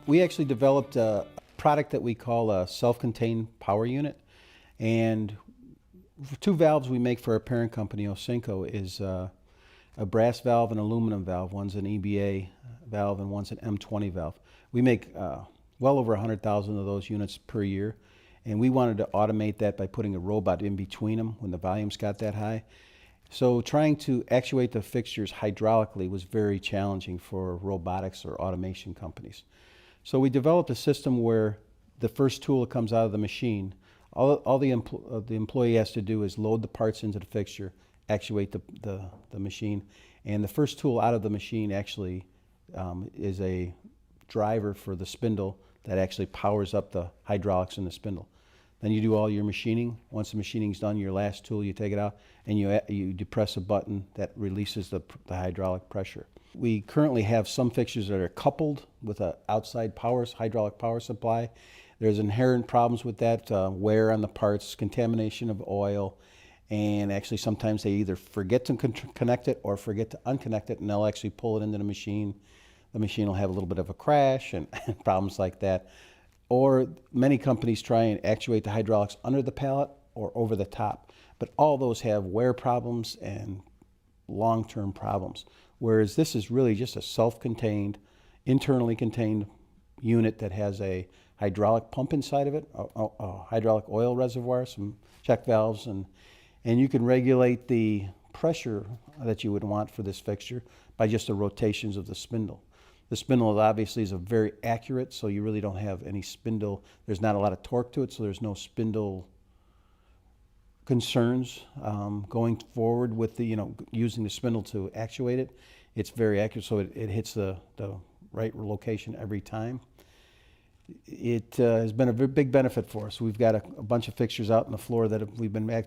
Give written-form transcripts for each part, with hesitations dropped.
We actually developed a product that we call a self-contained power unit. And two valves we make for our parent company, Osinco, is a brass valve and aluminum valve. One's an EBA valve and one's an M20 valve. We make well over 100,000 of those units per year. And we wanted to automate that by putting a robot in between them when the volumes got that high. So trying to actuate the fixtures hydraulically was very challenging for robotics or automation companies. So we developed a system where the first tool that comes out of the machine, all the employee has to do is load the parts into the fixture, actuate the machine, and the first tool out of the machine actually is a driver for the spindle that actually powers up the hydraulics in the spindle. Then you do all your machining. Once the machining's done, your last tool, you take it out and you depress a button that releases the hydraulic pressure. We currently have some fixtures that are coupled with an outside hydraulic power supply. There's inherent problems with that, wear on the parts, contamination of oil, and actually sometimes they either forget to connect it or forget to unconnect it, and they'll actually pull it into the machine. The machine will have a little bit of a crash and problems like that. Or many companies try and actuate the hydraulics under the pallet or over the top. But all those have wear problems and long-term problems. Whereas this is really just a self-contained, internally contained unit that has a hydraulic pump inside of it, a hydraulic oil reservoir, some check valves, and you can regulate the pressure that you would want for this fixture by just the rotations of the spindle. The spindle obviously is very accurate, so you really don't have any spindle. There's not a lot of torque to it, so there's no spindle concerns going forward with the using the spindle to actuate it. It's very accurate, so it hits the right location every time. It has been a very big benefit for us. We've got a bunch of fixtures out on the floor that we've been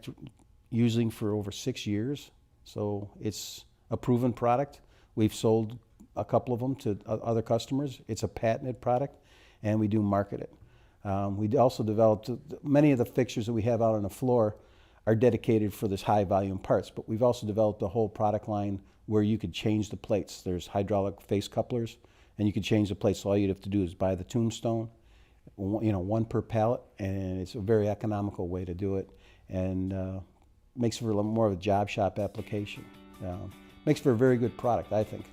using for over 6 years, so it's a proven product. We've sold a couple of them to other customers. It's a patented product, and we do market it. We also developed many of the fixtures that we have out on the floor are dedicated for this high volume parts, but we've also developed a whole product line where you could change the plates. There's hydraulic face couplers, and you can change the plates. So all you'd have to do is buy the tombstone, one per pallet, and it's a very economical way to do it, and makes for a little more of a job shop application. Makes for a very good product, I think.